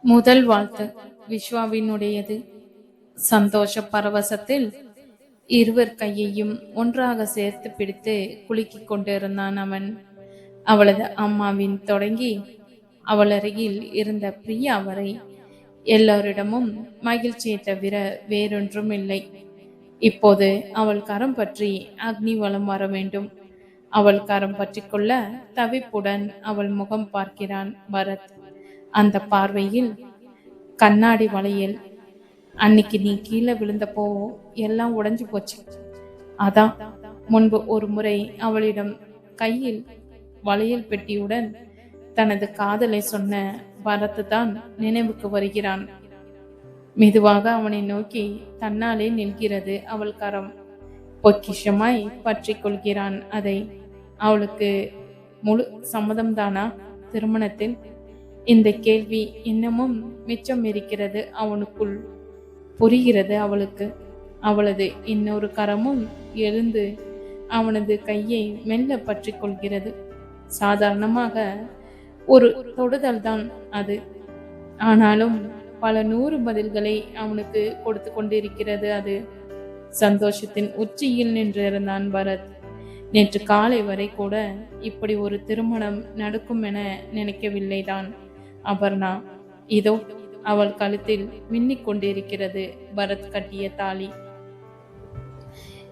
முதல் வாழ்த்து விஸ்வாவினுடையது. சந்தோஷ பரவசத்தில் இருவர் கையையும் ஒன்றாக சேர்த்து பிடித்து குலுக்கிக் கொண்டிருந்தான் அவன். அவளது அம்மாவின் தொடங்கி அவள் அருகில் இருந்த பிரியா வரை எல்லோரிடமும் மகிழ்ச்சியை தவிர வேறொன்றும் இல்லை. இப்போது அவள் கரம் பற்றி அக்னி வலம் வர வேண்டும். அவள் கரம் பற்றி கொள்ள தவிப்புடன் அவள் முகம் பார்க்கிறான் பரத். அந்த பார்வையில் கண்ணாடி வளையல். அன்னைக்கு நீ கீழே விழுந்தப்போ எல்லாம் உடைஞ்சு போச்சு. அதான் முன்பு ஒரு முறை அவளிடம் கையில் வளையல் பெட்டியுடன் தனது காதலை சொன்ன பரத் தான் நினைவுக்கு வருகிறான். மெதுவாக அவனை நோக்கி தன்னாலே நிற்கிறது அவள் கரம். பொக்கிஷமாய் பற்றி கொள்கிறான் அதை. அவளுக்கு முழு சம்மதம்தானா திருமணத்தில்? இந்த கேள்வி இன்னமும் மிச்சம் இருக்கிறது அவனுக்குள். புரிகிறது அவளுக்கு. அவளது இன்னொரு கரமும் எழுந்து அவனது கையை மெல்ல பற்றி கொள்கிறது. சாதாரணமாக ஒரு தொடுதல் தான் அது. ஆனாலும் பல 100 பதில்களை அவனுக்கு கொடுத்து கொண்டிருக்கிறது அது. சந்தோஷத்தின் உச்சியில் நின்றிருந்தான் பரத். நேற்று காலை வரை கூட இப்படி ஒரு திருமணம் நடக்கும் என நினைக்கவில்லைதான் அபர்ணா. இதோ அவள் கழுத்தில் மின்னிக் கொண்டிருக்கிறது பரத் கட்டிய தாலி.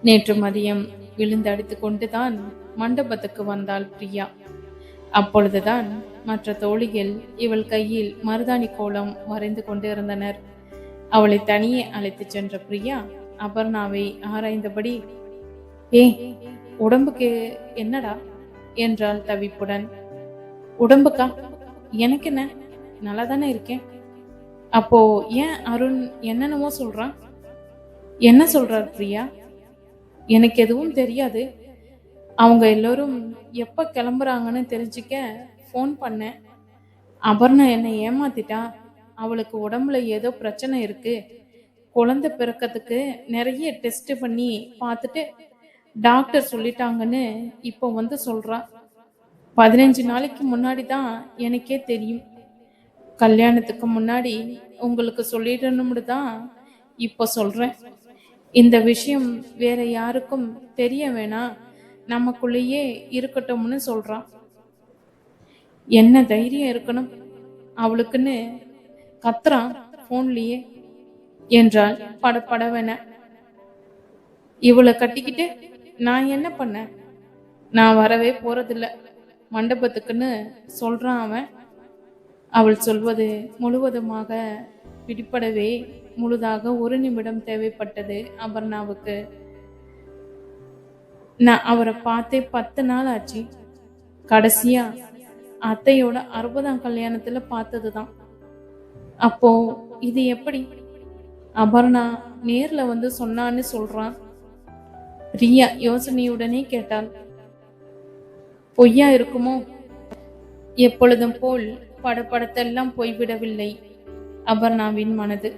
நேற்று மதியம் விழுந்தடித்து கொண்டுதான் மண்டபத்துக்கு வந்தாள் பிரியா. அப்பொழுதுதான் மற்ற தோழிகள் இவள் கையில் மருதாணி கோலம் வரைந்து கொண்டிருந்தனர். அவளை தனியே அழைத்து சென்ற பிரியா அபர்ணாவை ஆராய்ந்தபடி, ஏ உடம்புக்கு என்னடா என்றாள் தவிப்புடன். உடம்புக்கா? எனக்கு என்ன, நல்லா தானே இருக்கேன். அப்போ ஏன் அருண் என்னென்னமோ சொல்றான்? என்ன சொல்றார் பிரியா? எனக்கு எதுவும் தெரியாது. அவங்க எல்லோரும் எப்ப கிளம்புறாங்கன்னு தெரிஞ்சுக்க ஃபோன் பண்ணேன். அபர்ணா என்னை ஏமாத்திட்டா. அவளுக்கு உடம்புல ஏதோ பிரச்சனை இருக்கு. குழந்தை பிறக்கிறதுக்கு நிறைய டெஸ்ட் பண்ணி பார்த்துட்டு டாக்டர் சொல்லிட்டாங்கன்னு இப்போ வந்து சொல்றா. 15 நாளைக்கு முன்னாடி தான் எனக்கே தெரியும். கல்யாணத்துக்கு முன்னாடி உங்களுக்கு சொல்லிடணும்னு தான் இப்போ சொல்றேன். இந்த விஷயம் வேற யாருக்கும் தெரிய வேணாம், நமக்குள்ளேயே இருக்கட்டும்னு சொல்றான். என்ன தைரியம் இருக்கணும் அவளுக்குன்னு கத்துறான் போன்லயே என்றால் படபடவென. இவளை கட்டிக்கிட்டு நான் என்ன பண்ண? நான் வரவே போறதில்ல மண்டபத்துக்குன்னு சொல்றான் அவன். அவள் சொல்வது முழுவதுமாக பிடிபடவே முழுதாக 1 நிமிடம் தேவைப்பட்டது அபர்ணாவுக்கு. நான் அவரை பார்த்தே 10 நாள் ஆச்சு. கடைசியா அத்தையோட 60ஆம் கல்யாணத்துல பார்த்ததுதான். அப்போ இது எப்படி? அபர்ணா நேர்ல வந்து சொன்னான்னு சொல்றான். பிரியா யோசனையுடனே கேட்டாள். பொய்யா இருக்குமோ? எப்பொழுதும் போல் படப்படத்தெல்லாம் போய்விடவில்லை அபர்ணாவின் மனது.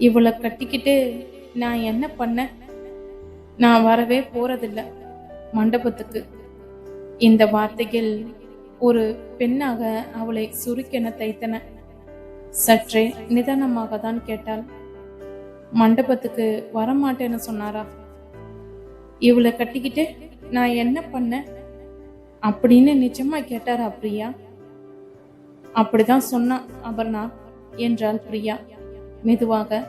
இவளை கட்டிக்கிட்டு நான் என்ன பண்ண? நான் வரவே போறதில்லை மண்டபத்துக்கு. இந்த வார்த்தைகள் ஒரு பெண்ணாக அவளை சுருக்கென தைத்தன. சற்றே நிதானமாக தான் கேட்டாள். மண்டபத்துக்கு வரமாட்டேன்னு சொன்னாரா? இவளை கட்டிக்கிட்டு நான் என்ன பண்ண அப்படின்னு நிஜமா கேட்டாரா பிரியா? அப்படிதான் சொன்னான் அபர்ணா என்றாள் பிரியா மெதுவாக.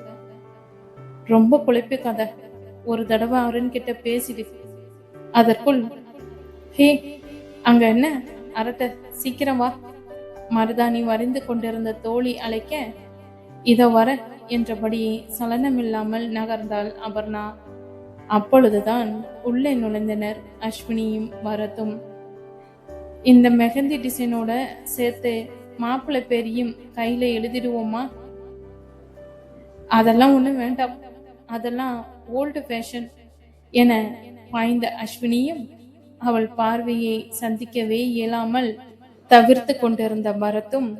ரொம்ப குழப்பி கதை. ஒரு தடவை அருண் கிட்ட பேசிடு. அதற்குள் ஹே அங்க என்ன அரட்ட, சீக்கிரம் வா. மருதாணி வரைந்து கொண்டிருந்த தோழி அழைக்க இதோ வர என்றபடி சலனமில்லாமல் நகர்ந்தாள் அபர்ணா. அப்பொழுதுதான் உள்ளே நுழைந்தனர் அஸ்வினியும் பரத்தும். இந்த மெஹந்தி டிசைனோட சேர்த்து மாப்பிள்ளை பேரையும் கையில எழுதிடுவோமா? அதெல்லாம் ஒண்ணும் வேண்டாம், அதெல்லாம் ஓல்டு ஃபேஷன் என பாய்ந்த அஸ்வினியும் அவள் பார்வையை சந்திக்கவே இயலாமல் தவிர்த்து கொண்டிருந்த பரத்தும்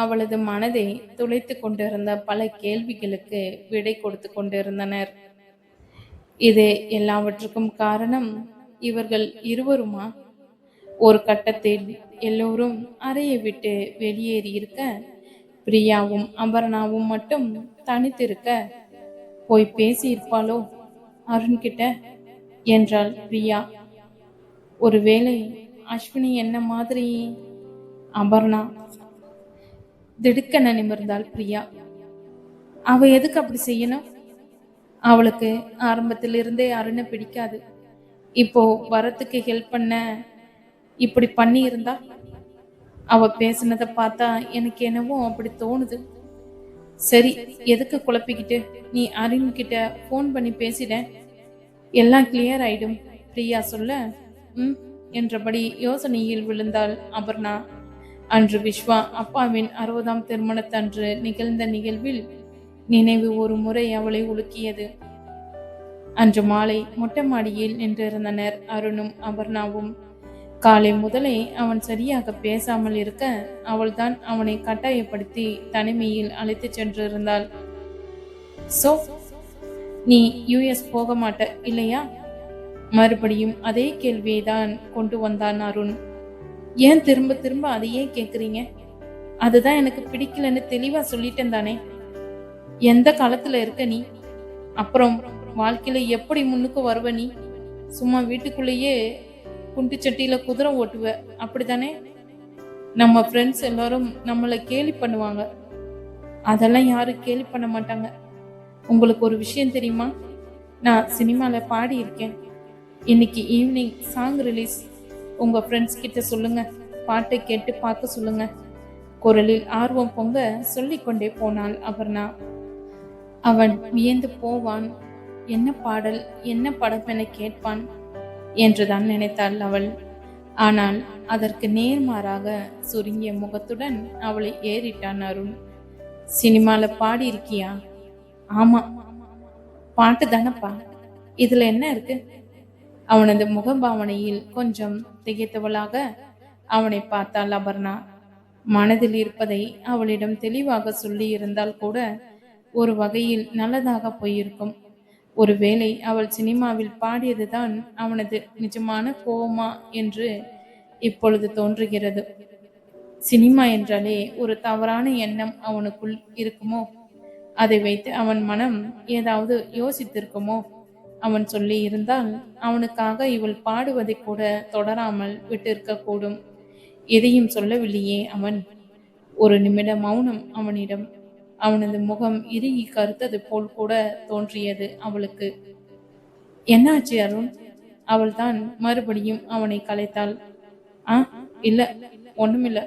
அவளது மனதை துளைத்து கொண்டிருந்த பல கேள்விகளுக்கு விடை கொடுத்து கொண்டிருந்தனர். இது எல்லாவற்றுக்கும் காரணம் இவர்கள் இருவருமா? ஒரு கட்டத்தில் எல்லோரும் அறையை விட்டு வெளியேறி இருக்க பிரியாவும் அபர்ணாவும் மட்டும் தனித்திருக்க போய் பேசி இருப்பாளோ அருண் கிட்ட என்றாள் பிரியா. ஒருவேளை அஸ்வினி என்ன மாதிரி? அபர்ணா திடுக்கென நிமிர்ந்தாள் பிரியா. அவ எதுக்கு அப்படி செய்யணும்? அவளுக்கு ஆரம்பத்திலிருந்தே அருணை பிடிக்காது. இப்போ வரத்துக்கு ஹெல்ப் பண்ண இப்படி பண்ணி இருந்தா? அவ பேசுனதை பார்த்தா எனக்கு என்னவோ அப்படி தோணுது. சரி, எதுக்கு குழப்பிக்கிட்டு? நீ அருண் கிட்ட போன் பண்ணி பேசிட, எல்லாம் கிளியர் ஆயிடும் பிரியா சொல்ல என்றபடி யோசனையில் விழுந்தாள் அபர்ணா. அன்று விஸ்வா அப்பாவின் 60ஆம் திருமணத்தன்று நிகழ்ந்த நிகழ்வில் நினைவு ஒரு முறை அவளை உலுக்கியது. அன்று மாலை மொட்டை மாடியில் நின்றிருந்தனர் அருணும் அபர்ணாவும். காலை முதலே அவன் சரியாக பேசாமல் இருக்க அவள்தான் அவனை கட்டாயப்படுத்தி தனிமையில் அழைத்து சென்றிருந்தாள். சோ, நீ யுஎஸ் போக மாட்ட இல்லையா? மறுபடியும் அதே கேள்வியை தான் கொண்டு வந்தான் அருண். ஏன் திரும்ப திரும்ப அதையே கேக்குறீங்க? அதுதான் எனக்கு பிடிக்கலன்னு தெளிவா சொல்லிட்டேன் தானே. எந்த காலத்துல இருக்க நீ? அப்புறம் வாழ்க்கையில எப்படி முன்னுக்கு வருவ நீ? சும்மா வீட்டுக்குள்ளேயே குண்டு சட்டியில குதிரை ஓட்டுவ, அப்படித்தானே? நம்ம ஃப்ரெண்ட்ஸ் எல்லாரும் நம்மளை கேலி பண்ணுவாங்க. அதெல்லாம் யாரும் கேலி பண்ண மாட்டாங்க. உங்களுக்கு ஒரு விஷயம் தெரியுமா? நான் சினிமால பாடி இருக்கேன். இன்னைக்கு ஈவினிங் சாங் ரிலீஸ். உங்க ஃப்ரெண்ட்ஸ் கிட்ட சொல்லுங்க, பாட்டை கேட்டு பார்க்க சொல்லுங்க. குரலில் ஆர்வம் பொங்க சொல்லிக்கொண்டே போனாள் அபர்ணா. அவன் வியந்து போவான். என்ன பாடல், என்ன படம் என கேட்பான் என்றுதான் நினைத்தாள் அவள். ஆனால் அதற்கு நேர்மாறாக சுருங்கிய முகத்துடன் அவளை ஏறிட்டான் அருண். சினிமால பாடி இருக்கியா? ஆமா. பாட்டு தானப்பா, இதுல என்ன இருக்கு? அவனது முகபாவனையில் கொஞ்சம் திகைத்தவளாக அவனை பார்த்தாள் அபர்ணா. மனதில் இருப்பதை அவளிடம் தெளிவாக சொல்லி இருந்தால் கூட ஒரு வகையில் நல்லதாக போயிருக்கும். ஒருவேளை அவள் சினிமாவில் பாடியதுதான் அவனது நிஜமான கோபமா என்று இப்பொழுது தோன்றுகிறது. சினிமா என்றாலே ஒரு தவறான எண்ணம் அவனுக்குள் இருக்குமோ? அதை வைத்து அவன் மனம் ஏதாவது யோசித்திருக்குமோ? அவன் சொல்லி இருந்தால் அவனுக்காக இவள் பாடுவதை கூட தொடராமல் விட்டிருக்க கூடும். எதையும் சொல்லவில்லையே அவன். ஒரு நிமிட மௌனம் அவனிடம். அவனது முகம் இறுகி கருத்தது போல் கூட தோன்றியது அவளுக்கு. என்னாச்சு அருண்? அவள் தான் மறுபடியும் அவனை கலைத்தாள். இல்ல, ஒண்ணுமில்ல.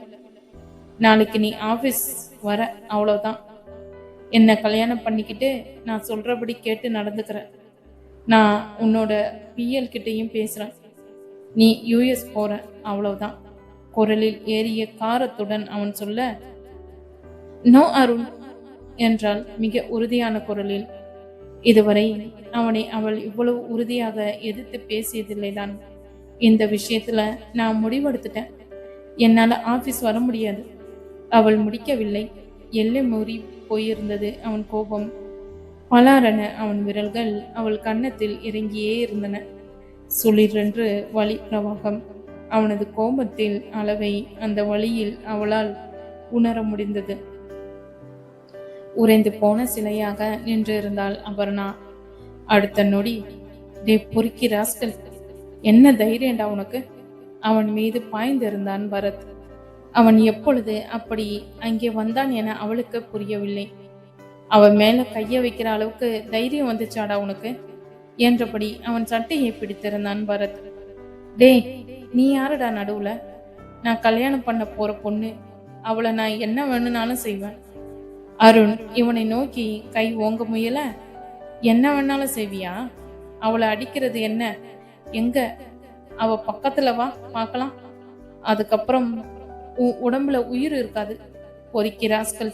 நாளைக்கு நீ ஆபீஸ் வர, அவ்வளவுதான். என்ன கல்யாணம் பண்ணிக்கிட்டு நான் சொல்றபடி கேட்டு நடந்துக்கிறேன். நான் உன்னோட பிஎல் கிட்டையும் பேசுறேன். நீ யுஎஸ் போற, அவ்வளவுதான். குரலில் ஏறிய காரத்துடன் அவன் சொல்ல, நோ அருண் என்றாள் மிக உறுதியான குரலில். இதுவரை அவனை அவள் இவ்வளவு உறுதியாக எதிர்த்து பேசியதில்லைதான். இந்த விஷயத்துல நான் முடிவெடுத்துட்டேன். என்னால ஆபீஸ் வர முடியாது. அவள் முடிக்கவில்லை. எல்லை மீறி போயிருந்தது அவன் கோபம். பலாரென அவன் விரல்கள் அவள் கன்னத்தில் இறங்கியே இருந்தன. சுளிரென்று வலி பிரவாகம். அவனது கோபத்தில் அளவை அந்த வழியில் அவளால் உணர முடிந்தது. உறைந்து போன சிலையாக நின்றிருந்தாள் அபர்ணா. அடுத்த நொடி, டே பொறுக்கி ராஸ்கல், என்ன தைரியண்டா உனக்கு? அவன் மீது பாய்ந்திருந்தான் பரத். அவன் எப்பொழுது அப்படி அங்கே வந்தான் என அவளுக்கு புரியவில்லை. அவன் மேல கைய வைக்கிற அளவுக்கு தைரியம் வந்துச்சாடா உனக்கு என்றபடி அவன் சட்டையை பிடித்திருந்தான் பரத். டே, நீ யாருடா நடுவுல? நான் கல்யாணம் பண்ண போற பொண்ணு. அவளை நான் என்ன வேணும்னாலும் செய்வேன். அருண் இவனை நோக்கி கை ஓங்க முயல. என்ன வேணாலும் செய்வியா? அவளை அடிக்கிறது என்ன? எங்க? அவ பக்கத்துல வா பார்க்கலாம். அதுக்கப்புறம் உடம்புல உயிர் இருக்காது. பொறுக்கி ராஸ்கல்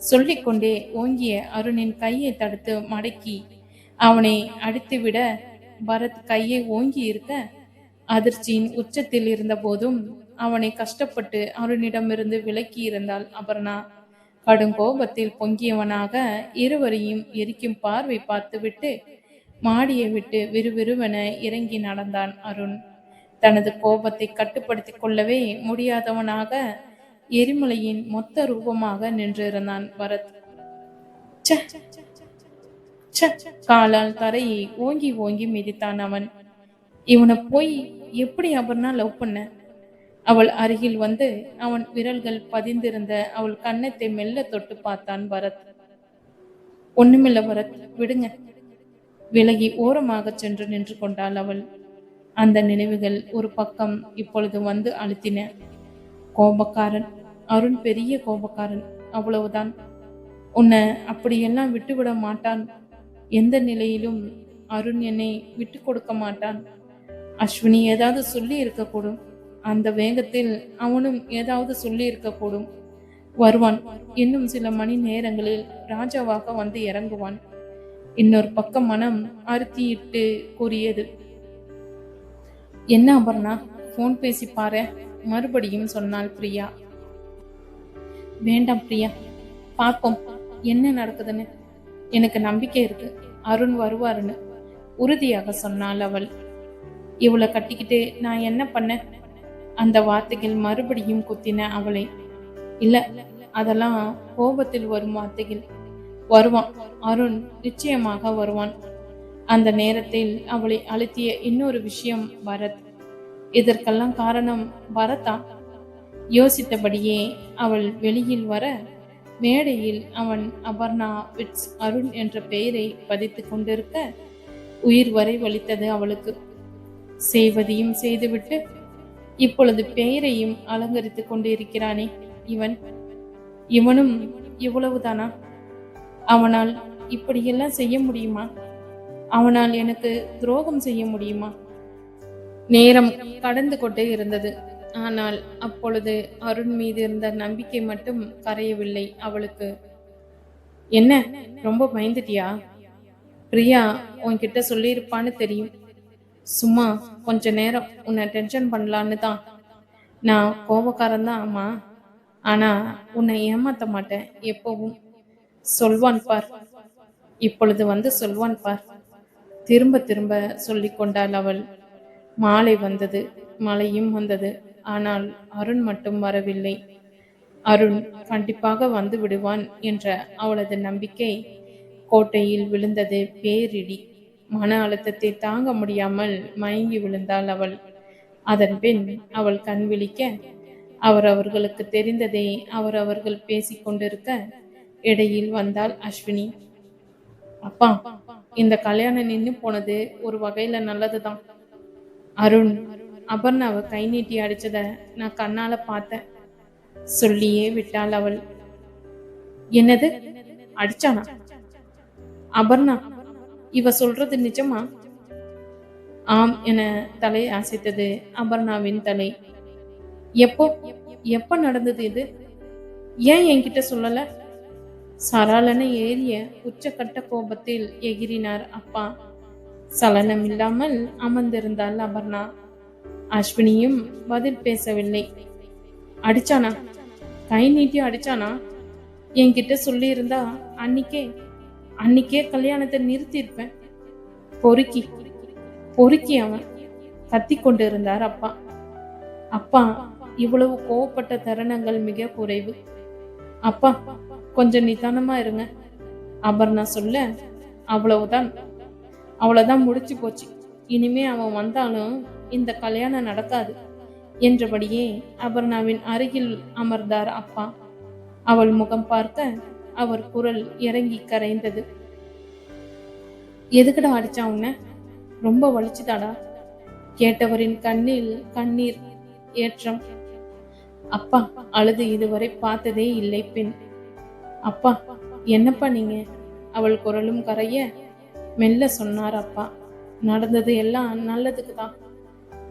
சொல்லிக்கொண்டே ஓங்கிய அருணின் கையை தடுத்து மடக்கி அவனை அடித்துவிட பரத் கையை ஓங்கி இருக்க அதிர்ச்சியின் உச்சத்தில் இருந்த போதும் அவனை கஷ்டப்பட்டு அருணிடமிருந்து விலக்கி இருந்தாள் அபர்ணா. கடுங்கோபத்தில் பொங்கியவனாக இருவரையும் எரிக்கும் பார்வை பார்த்துவிட்டு மாடியை விட்டு விறுவிறுவென இறங்கி நடந்தான் அருண். தனது கோபத்தை கட்டுப்படுத்திக் கொள்ளவே முடியாதவனாக எரிமலையின் மொத்த ரூபமாக நின்றிருந்தான் பரத். ச்ச, ச்ச, காலால் தரையை ஓங்கி ஓங்கி மிதித்தான் அவன். இவனை போய் எப்படி அபர்ணா லவ் பண்ண? அவள் அருகில் வந்து அவன் விரல்கள் பதிந்திருந்த அவள் கன்னத்தை மெல்ல தொட்டு பார்த்தான் பரத். ஒண்ணுமில்ல பரத், விடுங்க. விலகி ஓரமாக சென்று நின்று கொண்டாள் அவள். அந்த நினைவுகள் ஒரு பக்கம் இப்பொழுது வந்து அழுத்தின. கோபக்காரன், அருண் பெரிய கோபக்காரன், அவ்வளவுதான். உன்னை அப்படியெல்லாம் விட்டுவிட மாட்டான். எந்த நிலையிலும் அருண் என்னை விட்டு கொடுக்க மாட்டான். அஸ்வினி ஏதாவது சொல்லி இருக்கக்கூடும். அந்த வேகத்தில் அவனும் ஏதாவது சொல்லி இருக்கக்கூடும். வருவான். இன்னும் சில மணி நேரங்களில் ராஜாவாக வந்து இறங்குவான். இன்னொரு பக்கம் மனம் அறுத்தியிட்டு கூறியது. என்ன அபர்ணா, போன் பேசி பாரு, மறுபடியும் சொன்னாள் பிரியா. வேண்டாம் பிரியா, பார்ப்போம் என்ன நடக்குதுன்னு. எனக்கு நம்பிக்கை இருக்கு, அருண் வருவாருன்னு உறுதியாக சொன்னாள் அவள். இவளை கட்டிக்கிட்டு நான் என்ன பண்ண? அந்த வார்த்தைகள் மறுபடியும் குத்தின அவளை. இல்ல, அதெல்லாம் கோபத்தில் வரும் வார்த்தைகள். வருவான், அருண் நிச்சயமாக வருவான். அந்த நேரத்தில் அவளை அழுத்திய இன்னொரு விஷயம் பரத். இதற்கெல்லாம் காரணம் பரத்தா? யோசித்தபடியே அவள் வெளியில் வர மேடையில் அவன் அபர்ணா விட்ஸ் அருண் என்ற பெயரை பதித்து கொண்டிருக்க உயிர் வரை வலித்தது அவளுக்கு. செய்வதையும் செய்துவிட்டு இப்பொழுது பெயரையும் அலங்கரித்து கொண்டிருக்கிறானே இவன். இவனும் இவ்வளவுதானா? அவனால் இப்படியெல்லாம் செய்ய முடியுமா? அவனால் எனக்கு துரோகம் செய்ய முடியுமா? நேரம் கடந்து கொண்டே இருந்தது. ஆனால் அப்பொழுது அருண் மீது இருந்த நம்பிக்கை மட்டும் கரையவில்லை அவளுக்கு. என்ன, ரொம்ப பயந்துட்டியா? பிரியா உன்கிட்ட சொல்லியிருப்பான்னு தெரியும். சும்மா கொஞ்ச நேரம் உன்னை டென்ஷன் பண்ணலான்னு தான். நான் கோபக்காரன் தான், ஆமா. ஆனா உன்னை ஏமாத்த மாட்டேன் எப்பவும். சொல்வான் பார், இப்பொழுது வந்து சொல்வான் பார். திரும்ப திரும்ப சொல்லி கொண்டாள் அவள். மாலை வந்தது, மழையும் வந்தது. ஆனால் அருண் மட்டும் வரவில்லை. அருண் கண்டிப்பாக வந்து விடுவான் என்ற அவளது நம்பிக்கை கோட்டையில் விழுந்தது பேரிடி. மன அழுத்தத்தை தாங்க முடியாமல் மயங்கி விழுந்தாள் அவள். அதன் பின் அவள் கண் விழிக்க அவர்களுக்கு தெரிந்ததை அவர்கள் பேசிக் கொண்டிருக்க இடையில் வந்தாள் அஸ்வினி. அப்பா, இந்த கல்யாணம் நின்று போனது ஒரு வகையில நல்லதுதான். அருண் அபர்ணாவை கை நீட்டி அடிச்சத நான் கண்ணால பார்த்தேன், சொல்லியே விட்டாள் அவள். என்னது, அடிச்சானா? அபர்ணா, இவ சொல்றது நிஜமா? ஆம் என தலை அசைத்தது அபர்ணாவின் தலை. எப்போ எப்ப நடந்தது இது? ஏன் என்கிட்ட சொல்லல? சரளன ஏறிய உச்சக்கட்ட கோபத்தில் எகிரினார் அப்பா. சலனம் இல்லாமல் அமர்ந்திருந்தாள் அபர்ணா. அஸ்வினியும் பதில் பேசவில்லை. அடிச்சானா? கை நீட்டி அடிச்சானா? என்கிட்ட சொல்லி இருந்தா அன்னிக்கே கல்யாணத்தை நிறுத்தி இருப்பேன். பொறுக்கி பொறுக்கி அவன் கத்தி கொண்டு இருந்தார் அப்பா. அப்பா, இவ்வளவு கோவப்பட்ட தருணங்கள் மிக குறைவு. அப்பா, கொஞ்சம் நிதானமா இருங்க. அபர்ணா சொல்ல, அவ்வளவுதான் முடிச்சு போச்சு. இனிமே அவன் வந்தாலும் இந்த கல்யாணம் நடக்காது என்றபடியே அபர்ணாவின் அருகில் அமர்ந்தார் அப்பா. அவள் முகம் பார்க்க அவர் குரல் இறங்கி கரைந்தது. எதுக்குடா அடிச்சா உன்ன? ரொம்ப வலிச்சுதாடா? கேட்டவரின் கண்ணில் கண்ணீர் ஏற்றம். அப்பா, அழுது இதுவரை பார்த்ததே இல்லை பெண். அப்பா, என்னப்பா நீங்க? அவள் குரலும் கரைய மெல்ல சொன்னார் அப்பா. நடந்தது எல்லாம் நல்லதுக்கு தான்.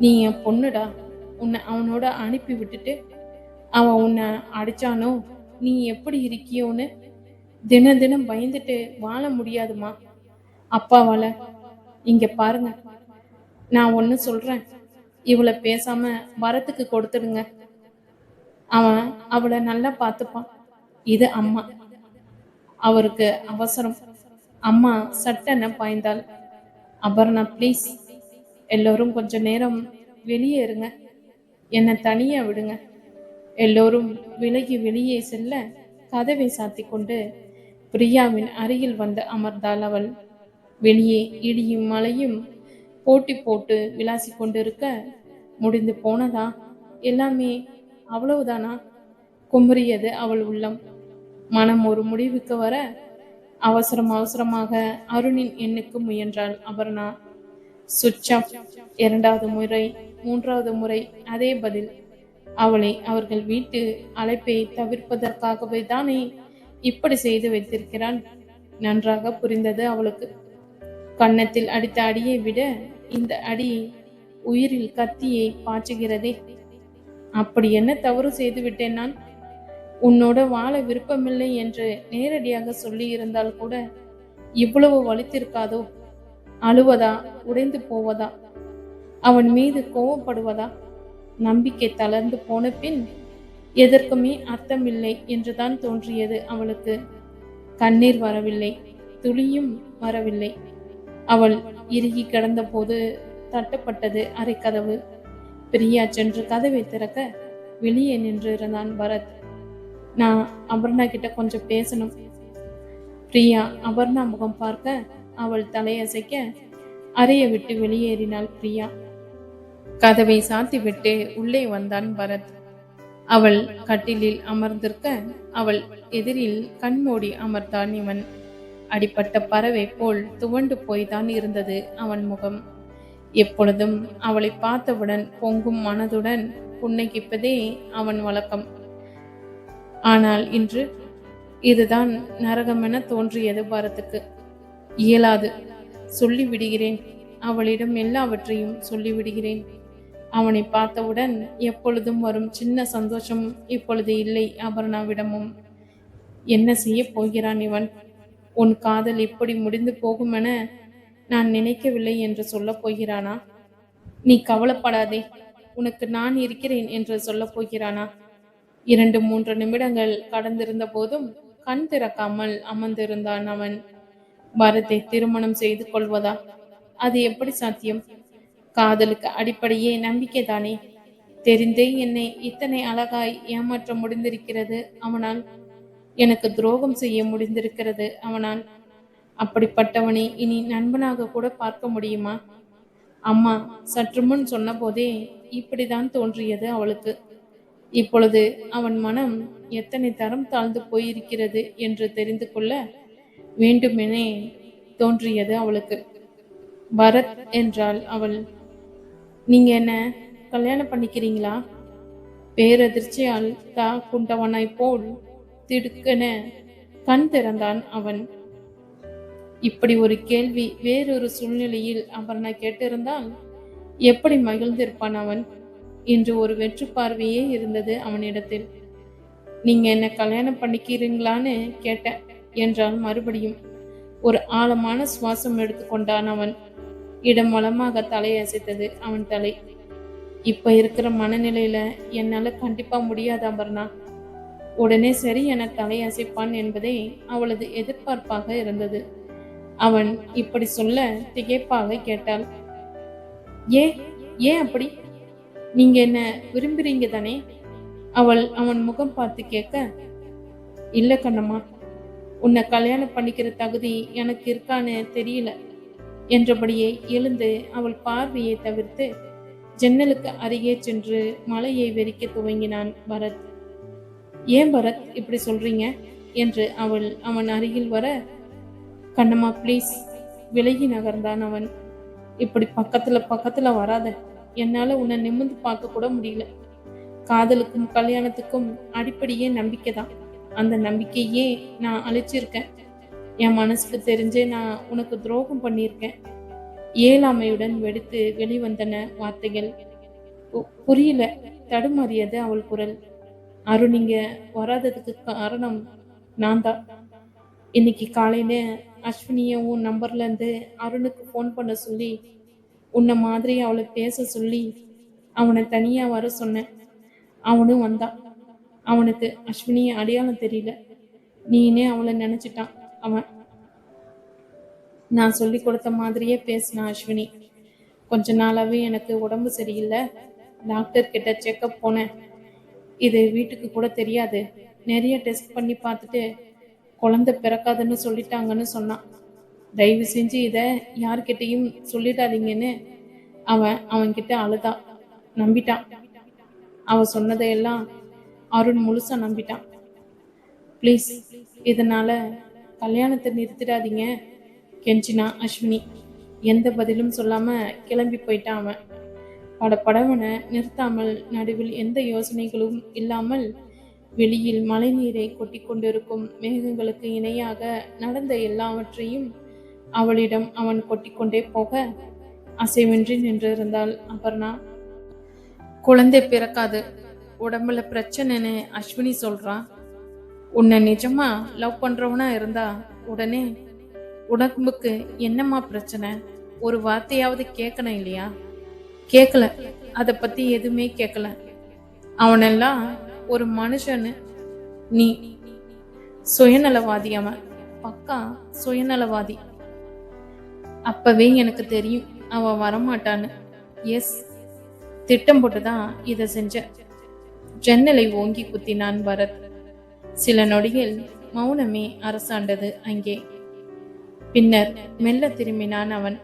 நீ என் பொண்ணுடா. உன்னை அவனோட அனுப்பி விட்டுட்டு அவன் உன்னை அடிச்சானோ நீ எப்படி இருக்கியோன்னு தினம் தினம் பயந்துட்டு வாழ முடியாதுமா அப்பாவால. இங்க பாருங்க, நான் ஒன்னு சொல்றேன். இவளை பேசாம பரத்துக்கு கொடுத்துடுங்க. அவன் அவளை நல்லா பார்த்துப்பான். இது அம்மா. அவருக்கு அவசரம். அம்மா சட்டென பாய்ந்தாள். அபர்ணா, ப்ளீஸ், எல்லோரும் கொஞ்ச நேரம் வெளியே இருங்க. என்னை தனியா விடுங்க. எல்லோரும் விலகி வெளியே செல்ல கதவை சாத்தி கொண்டு பிரியாவின் அருகில் வந்து அமர்ந்தாள் அவள். வெளியே இடியும் மழையும் போட்டி போட்டு விளாசி கொண்டிருக்க, முடிந்து போனதா, எல்லாமே அவ்வளவுதானா, குமுறியது அவள் உள்ளம். மனம் ஒரு முடிவுக்கு வர அவசரமாக அருணின் எண்ணுக்கு முயன்றாள் அபர்ணா. சுவிட்ச் ஆஃப். இரண்டாவது முறை, மூன்றாவது முறை அதே பதில். அவளை அவர்கள் வீட்டு அழைப்பை தவிர்ப்பதற்காகவே தானே இப்படி செய்து வைத்திருக்கிறான். நன்றாக புரிந்தது அவளுக்கு. கன்னத்தில் அடித்த அடியை விட இந்த அடி உயிரில் கத்தியை பாய்ச்சுகிறதே. அப்படி என்ன தவறு செய்து விட்டேன் நான்? உன்னோட வாழ விருப்பமில்லை என்று நேரடியாக சொல்லி இருந்தால் கூட இவ்வளவு வலித்திருக்காதோ? அழுவதா, உடைந்து போவதா, அவன் மீது கோவப்படுவதா? நம்பிக்கை தளர்ந்து போன பின் எதற்குமே அர்த்தமில்லை என்றுதான் தோன்றியது அவளுக்கு. கண்ணீர் வரவில்லை, துளியும் வரவில்லை. அவள் இறுகி கிடந்த போது தட்டப்பட்டது அரைக்கதவு. பிரியா சென்று கதவை திறக்க வெளியே நின்று இருந்தான் பரத். நான் அபர்ணா கிட்ட கொஞ்சம் பேசணும். பிரியா அபர்ணா முகம் பார்க்க அவள் தலையசைக்க அறையை விட்டு வெளியேறினாள் பிரியா. கதவை சாத்தி விட்டு உள்ளே வந்தான் பரத். அவள் கட்டிலில் அமர்ந்திருக்க அவள் எதிரில் கண்மூடி அமர்ந்தான் இவன். அடிப்பட்ட பறவை போல் துவண்டு போய்தான் இருந்தது அவன் முகம். எப்பொழுதும் அவளை பார்த்தவுடன் பொங்கும் மனதுடன் புன்னகிப்பதே அவன் வழக்கம். ஆனால் இன்று இதுதான் நரகமென தோன்றியது பரத்துக்கு. இயலாது, சொல்லிவிடுகிறேன், அவளிடம் எல்லாவற்றையும் சொல்லிவிடுகிறேன். அவனை பார்த்தவுடன் எப்பொழுதும் வரும் சின்ன சந்தோஷம் இப்பொழுது இல்லை அபர்ணாவிடமும். என்ன செய்ய போகிறான் இவன்? உன் காதல் இப்படி முடிந்து போகுமென நான் நினைக்கவில்லை என்று சொல்ல போகிறானா? நீ கவலைப்படாதே, உனக்கு நான் இருக்கிறேன் என்று சொல்ல போகிறானா? 2-3 நிமிடங்கள் கடந்திருந்த போதும் கண் திறக்காமல் அமர்ந்திருந்தான் அவன். பரத்தை திருமணம் செய்து கொள்வதா? அது எப்படி சாத்தியம்? காதலுக்கு அடிப்படையே நம்பிக்கை தானே. தெரிந்தே என்னை இத்தனை அழகாய் ஏமாற்ற முடிந்திருக்கிறது அவனால். எனக்கு துரோகம் செய்ய முடிந்திருக்கிறது அவனால். அப்படிப்பட்டவனை இனி நண்பனாக கூட பார்க்க முடியுமா? அம்மா சற்று முன் சொன்ன போதே இப்படிதான் தோன்றியது அவளுக்கு. இப்பொழுது அவன் மனம் எத்தனை தரம் தாழ்ந்து போயிருக்கிறது என்று தெரிந்து கொள்ள வேண்டுமெனே தோன்றியது அவளுக்கு. பரத் என்றாள் அவள். நீங்க என்ன கல்யாணம் பண்ணிக்கிறீங்களா? பேரதிர்ச்சியால் குண்டவனாய் போல் திடுக்கென கண் திறந்தான் அவன். இப்படி ஒரு கேள்வி வேறொரு சூழ்நிலையில் அபர்ணா கேட்டிருந்தால் எப்படி மகிழ்ந்திருப்பான் அவன். இன்று ஒரு வெற்று பார்வையே இருந்தது அவனிடத்தில். நீங்க என்ன கல்யாணம் பண்ணிக்கிறீங்களான்னு கேட்டேன் என்றால் மறுபடியும். ஒரு ஆழமான சுவாசம் எடுத்துக்கொண்டான் அவன். இடம் வளமாக தலையசைத்தது அவன் தலை. இப்ப இருக்கிற மனநிலையில என்னால கண்டிப்பா முடியாது அபர்ணா. உடனே சரி என தலையசைப்பான் என்பதே அவளது எதிர்பார்ப்பாக இருந்தது. அவன் இப்படி சொல்ல திகைப்பாக கேட்டாள். ஏன் அப்படி? நீங்க என்ன விரும்புறீங்க தானே? அவள் அவன் முகம் பார்த்து கேட்க, இல்ல கண்ணம்மா, உன்னை கல்யாணம் பண்ணிக்கிற தகுதி எனக்கு இருக்கான்னு தெரியல என்றபடியே எழுந்து அவள் பார்வையை தவிர்த்து ஜன்னலுக்கு அருகே சென்று மலையை வெறிக்க துவங்கினான் பரத். ஏன் பரத் இப்படி சொல்றீங்க என்று அவன் அருகில் வர, கண்ணம்மா ப்ளீஸ், விலகி நகர்ந்தான் அவன். இப்படி பக்கத்துல வராத, என்னால உன்னை நிமிர்ந்து பார்க்க கூட முடியல. காதலுக்கும் கல்யாணத்துக்கும் அடிப்படையே நம்பிக்கை தான். அந்த நம்பிக்கையே நான் அழிச்சிருக்கேன். என் மனசுக்கு தெரிஞ்சே நான் உனக்கு துரோகம் பண்ணியிருக்கேன். ஏழாமையுடன் வெடித்து வெளிவந்தன வார்த்தைகள். புரியல, தடுமாறியது அவள் குரல். அருண் இங்க வராததுக்கு காரணம் நான் தான். இன்னைக்கு காலையில அஸ்வினிய உன் நம்பர்ல இருந்து அருணுக்கு ஃபோன் பண்ண சொல்லி, உன்னை மாதிரி அவளை பேச சொல்லி அவனை தனியா வர சொன்னேன். அவனும் வந்தான். அவனுக்கு அஸ்வினிய அடையாளம் தெரியல. நீனே அவளை நினைச்சிட்டான் அவன். நான் சொல்லி கொடுத்த மாதிரியே பேசினான் அஸ்வினி. கொஞ்ச நாளாவே எனக்கு உடம்பு சரியில்லை. டாக்டர் கிட்ட செக்கப் போனேன். இது வீட்டுக்கு கூட தெரியாது. நிறைய டெஸ்ட் பண்ணி பார்த்துட்டு குழந்தை பிறக்காதுன்னு சொல்லிட்டாங்கன்னு சொன்னான். தயவு செஞ்சு இதை யார்கிட்டையும் சொல்லிடாதீங்கன்னு அவன்கிட்ட அழுதா. நம்பிட்டான். அவ சொன்னதையெல்லாம் அருண் முழுசா நம்பிட்டான். ப்ளீஸ், இதனால கல்யாணத்தை நிறுத்திடாதீங்க கெஞ்சினா அஸ்வினி. எந்த பதிலும் சொல்லாம கிளம்பி போயிட்டான் அவன். படப்படவனை நிறுத்தாமல், நடுவில் எந்த யோசனைகளும் இல்லாமல் வெளியில் மழை நீரை கொட்டி கொண்டிருக்கும் மேகங்களுக்கு இணையாக நடந்த எல்லாவற்றையும் அவளிடம் அவன் கொட்டிக்கொண்டே போக அசைவின்றி நின்றிருந்தாள் அபர்ணா. குழந்தை பிறக்காது, உடம்புல பிரச்சனைன்னு அஸ்வினி சொல்றான். உன்னை நிஜமா லவ் பண்றவனா இருந்தா உடனே உடம்புக்கு என்னம்மா பிரச்சனை, ஒரு வார்த்தையாவது கேட்கணும் இல்லையா? கேட்கல. அதை பத்தி எதுவுமே கேட்கல. அவனெல்லாம் ஒரு மனுஷன்னு. நீ சுயநலவாதி. அவன் பக்கா சுயநலவாதி. அப்பவே எனக்கு தெரியும் அவன் வரமாட்டான்னு. எஸ், திட்டம் போட்டுதான் இதை செஞ்ச. ஜன்னலை ஓங்கி குத்தினான் பரத். சில நொடிகள் மௌனமே அரசாண்டது அங்கே. பின்னர் மெல்ல திரும்பினான் அவன்.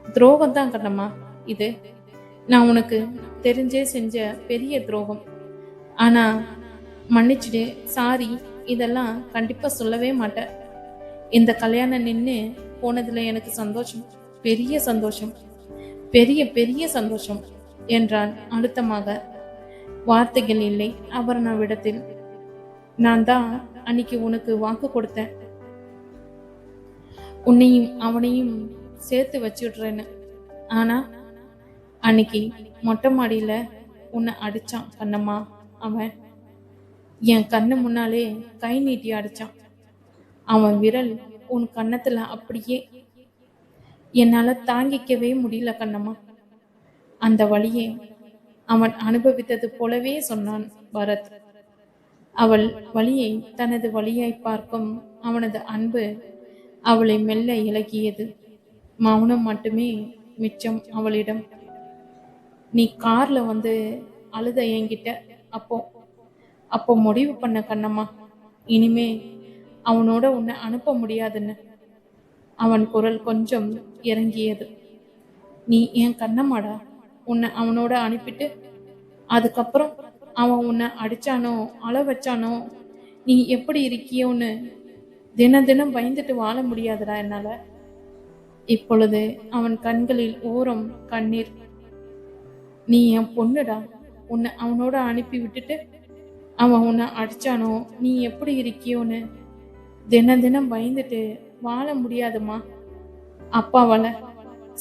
துரோகம்தான் கண்ணம்மா இது. நான் உனக்கு தெரிஞ்சே செஞ்ச பெரிய துரோகம். ஆனா மன்னிச்சுடு, சாரி, இதெல்லாம் கண்டிப்பா சொல்லவே மாட்டேன். இந்த கல்யாணம் நின்று போனதுல எனக்கு சந்தோஷம், பெரிய சந்தோஷம், பெரிய பெரிய சந்தோஷம் என்றான் அழுத்தமாக. வார்த்தைகள் இல்லை அபர்ணாவிடத்தில். நான் தான் அன்னைக்கு உனக்கு வாக்கு கொடுத்தேன், உன்னையும் அவனையும் சேர்த்து வச்சுடுறேன்னு. ஆனா அன்னைக்கு மொட்டை மாடியில உன்னை அடிச்சான் கண்ணம்மா. அவன் என் கண்ணு முன்னாலே கை நீட்டி அடிச்சான். அவன் விரல் உன் கன்னத்துல அப்படியே. என்னால தாங்கிக்கவே முடியல கண்ணம்மா. அந்த வழியை அவன் அனுபவித்தது போலவே சொன்னான் பரத். அவள் வழியை தனது வழியாய் பார்க்கும் அவனது அன்பு அவளை மெல்ல இலகியது. மௌனம் மட்டுமே மிச்சம் அவளிடம். நீ கார்ல வந்து அழுத என்கிட்ட. அப்போ முடிவு பண்ண கண்ணம்மா, இனிமே அவனோட உன்னை அனுப்ப முடியாதுன்னு. அவன் குரல் கொஞ்சம் இறங்கியது. நீ என் கண்ணம்மாடா. உன்னை அவனோட அனுப்பிட்டு அதுக்கப்புறம் அவன் உன்னை அடிச்சானோ அழ வச்சானோ நீ எப்படி இருக்கியோன்னு தினம் தினம் பயந்துட்டு வாழ முடியாதுடா என்னால. இப்பொழுது அவன் கண்களில் ஓரம் கண்ணீர். நீ என் பொண்ணுடா. உன்னை அவனோட அனுப்பி விட்டுட்டு அவன் உன்னை அடிச்சானோ நீ எப்படி இருக்கியோன்னு தினம் தினம் பயந்துட்டு வாழ முடியாதுமா. அப்பாவால.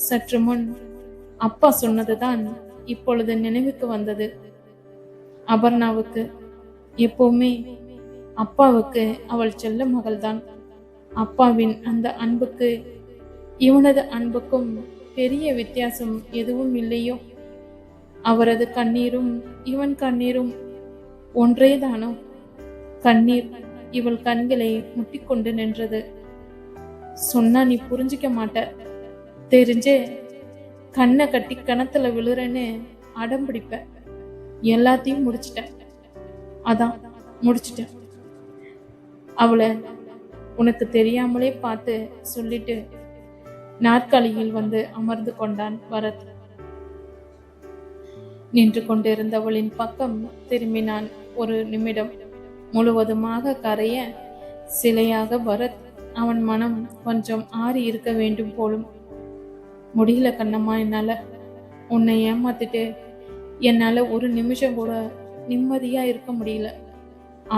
சற்று முன் அப்பா சொன்னதுதான் இப்பொழுது நினைவுக்கு வந்தது அபர்ணாவுக்கு. எப்பவுமே அப்பாவுக்கு அவள் செல்ல மகள்தான். அப்பாவின் அந்த அன்புக்கு இவனது அன்புக்கும் பெரிய வித்தியாசம் எதுவும் இல்லையோ? அவரது கண்ணீரும் இவன் கண்ணீரும் ஒன்றேதானோ? கண்ணீர் இவள் கண்களை முட்டிக்கொண்டு நின்றது. சொன்னா நீ புரிஞ்சிக்க மாட்ட, தெரிஞ்சே கண்ணை கட்டி கணத்துல விழுறேன்னு அடம் பிடிப்ப. எல்லாத்தையும் முடிச்சிட்டேன். அதான் முடிச்சிட்டேன். அவளை உனக்கு தெரியாமலே பார்த்து சொல்லிட்டு நாற்காலியில் வந்து அமர்ந்து கொண்டான் பரத். நின்று கொண்டிருந்தவளின் பக்கம் திரும்பினான். ஒரு நிமிடம் முழுவதுமாக கரைய சிலையாக பரத். அவன் மனம் கொஞ்சம் ஆறி இருக்க வேண்டும் போலும். முடியல கண்ணம்மா, என்னால உன்னை ஏமாத்திட்டு என்னால ஒரு நிமிஷம் கூட நிம்மதியா இருக்க முடியல.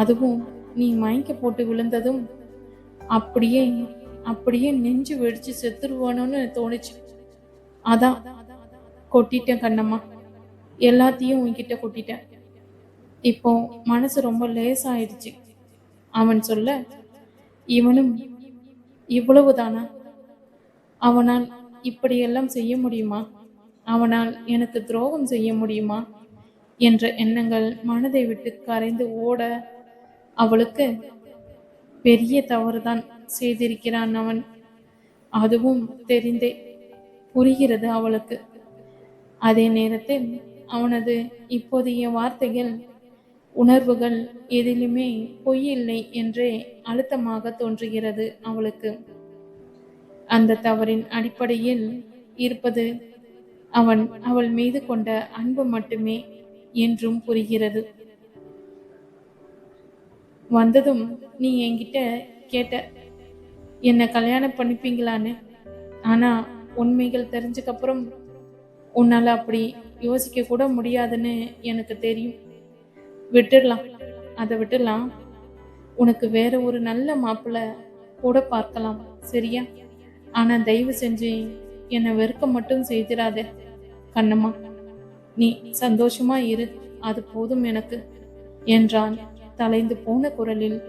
அதுவும் நீ மயக்க போட்டு விழுந்ததும் அப்படியே அப்படியே நெஞ்சு வெடிச்சு செத்துருவானோன்னு தோணுச்சு. அதான் கொட்டிட்டேன் கண்ணம்மா, எல்லாத்தையும் உன்கிட்ட கொட்டிட்டேன். இப்போ மனசு ரொம்ப லேசாயிடுச்சு. அவன் சொல்ல, இவனும் இவ்வளவுதானா? அவனால் இப்படியெல்லாம் செய்ய முடியுமா? அவனால் எனக்கு துரோகம் செய்ய முடியுமா என்ற எண்ணங்கள் மனதை விட்டு கரைந்து ஓட, அவளுக்கு பெரிய தவறுதான் செய்திருக்கிறான் அவன். அதுவும் தெரிந்தே. புரிகிறது அவளுக்கு. அதே நேரத்தில் அவனது இப்போதைய வார்த்தைகள் உணர்வுகள் எதிலுமே பொய் இல்லை என்றே அழுத்தமாக தோன்றுகிறது அவளுக்கு. அந்த தவறின் அடிப்படையில் இருப்பது அவள் மீது கொண்ட அன்பு மட்டுமே என்றும் புரிகிறது. வந்ததும் நீ என்கிட்ட கேட்ட, என்ன கல்யாணம் பண்ணிப்பீங்களான்னு. ஆனா உண்மைகள் தெரிஞ்சக்கப்புறம் உன்னால அப்படி யோசிக்க கூட முடியாதுன்னு எனக்கு தெரியும். விட்டுடலாம், அதை விட்டுடலாம். உனக்கு வேற ஒரு நல்ல மாப்பிள்ளை கூட பார்க்கலாம், சரியா? ஆனா தயவு செஞ்சு என்னை வெறுக்க மட்டும் செய்திராத கண்ணம்மா. நீ சந்தோஷமா இரு, அது போதும் எனக்கு என்றான் தலைந்து போன குரலில்.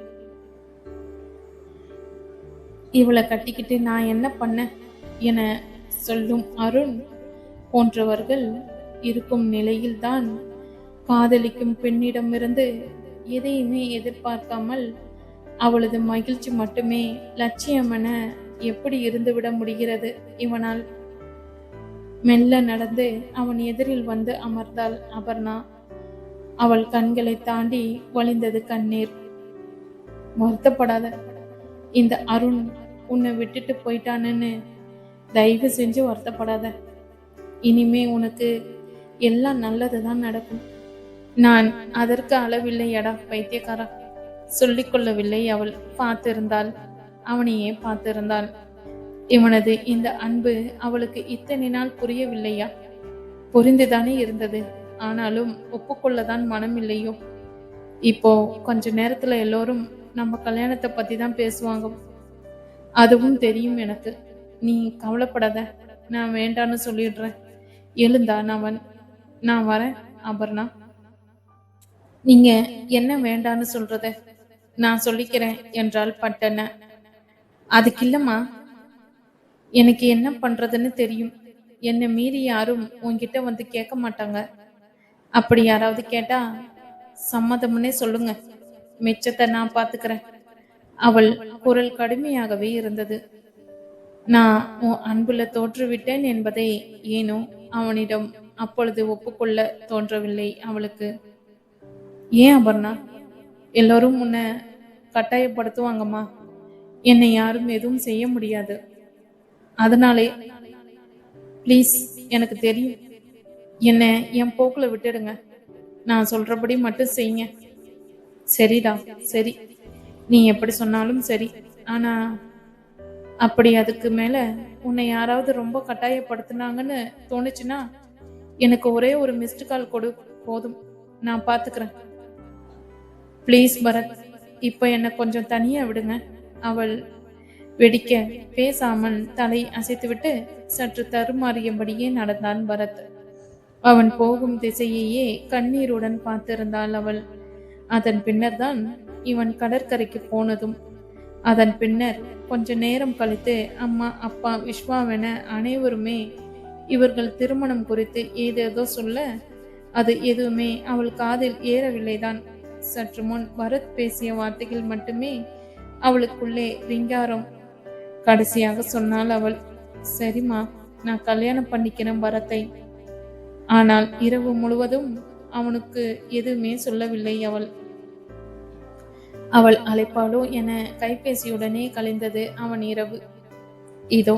இவளை கட்டிக்கிட்டு நான் என்ன பண்ண என சொல்லும் அருண் போன்றவர்கள் இருக்கும் நிலையில்தான் காதலிக்கும் பெண்ணிடமிருந்து எதையுமே எதிர்பார்க்காமல் அவளது மகிழ்ச்சி மட்டுமே லட்சியமென எப்படி இருந்துவிட முடிகிறது இவனால்? மெல்ல நடந்து அவன் எதிரில் வந்து அமர்ந்தாள் அபர்ணா. அவள் கண்களை தாண்டி வழிந்தது கண்ணீர். வருத்தப்படாத, இந்த அருண் உன்னை விட்டுட்டு போயிட்டானு தயவு செஞ்சு வருத்தப்படாத. இனிமே உனக்கு எல்லாம் நல்லதுதான் நடக்கும். நான் அதற்கு அளவில்லையடா பைத்தியக்காரா, சொல்லிக்கொள்ளவில்லை அவள். பார்த்திருந்தாள், அவனையே பார்த்திருந்தாள். இவனது இந்த அன்பு அவளுக்கு இத்தனை நாள் புரியவில்லையா? புரிந்துதானே இருந்தது, ஆனாலும் ஒப்புக்கொள்ளதான் மனம் இல்லையோ? இப்போ கொஞ்ச நேரத்துல எல்லோரும் நம்ம கல்யாணத்தை பத்தி தான் பேசுவாங்க, அதுவும் தெரியும் எனக்கு. நீ கவலைப்படாத, நான் வேண்டான்னு சொல்லிடுறேன். எழுந்தான் அவன். நான் வரேன் அபர்ணா. நீங்க என்ன வேண்டான்னு சொல்றத நான் சொல்லிக்கிறேன் என்றால் பட்டன. அதுக்கு இல்லம்மா, எனக்கு என்ன பண்றதுன்னு தெரியும். என்னை மீறி யாரும் உன்கிட்ட வந்து கேட்க மாட்டாங்க. அப்படி யாராவது கேட்டா சம்மதம்னே சொல்லுங்க, மிச்சத்தை நான் பாத்துக்கிறேன். அவள் குரல் கடுமையாகவே இருந்தது. நான் உன் அன்புல தோற்றுவிட்டேன் என்பதை ஏனோ அவனிடம் அப்பொழுது ஒப்புக்கொள்ள தோன்றவில்லை அவளுக்கு. ஏன் அபர்ணா? எல்லோரும் உன்னை கட்டாயப்படுத்துவாங்கம்மா. என்னை யாரும் எதுவும் செய்ய முடியாது. அதனாலே ப்ளீஸ், எனக்கு தெரியும். என்னை என் போக்குல விட்டுடுங்க. நான் சொல்றபடி மட்டும் செய்யுங்க. சரிடா, சரி, நீ எப்படி சொன்னாலும் சரி. ஆனா அப்படி அதுக்கு மேல உன்னை யாராவது ரொம்ப கட்டாயப்படுத்தினாங்கன்னு தோணுச்சுன்னா எனக்கு ஒரே ஒரு மிஸ்டு கால் கொடு, போதும், நான் பாத்துக்கிறேன். ப்ளீஸ் பரத், இப்ப என்னை கொஞ்சம் தனியா விடுங்க. அவள் வெடிக்க பேசாமல் தலை அசைத்துவிட்டு சற்று தருமாறியபடியே நடந்தான் பரத். அவன் போகும் திசையையே கண்ணீருடன் பார்த்திருந்தாள் அவள். அதன் பின்னர் தான் இவன் கடற்கரைக்கு போனதும், அதன் பின்னர் கொஞ்ச நேரம் கழித்து அம்மா, அப்பா, விஸ்வாவென அனைவருமே இவர்கள் திருமணம் குறித்து ஏதேதோ சொல்ல, அது எதுவுமே அவள் காதில் ஏறவில்லைதான். சற்று முன் பரத் பேசிய வார்த்தைகள் மட்டுமே அவளுக்குள்ளே ரிங்காரம். கடைசியாக சொன்னாள் அவள், சரிம்மா, நான் கல்யாணம் பண்ணிக்கிறேன் பரத்தை. ஆனால் இரவு முழுவதும் அவனுக்கு எதுவுமே சொல்லவில்லை அவள். அவள் அழைப்பாளோ என கைபேசியுடனே கழிந்தது அவன் இரவு. இதோ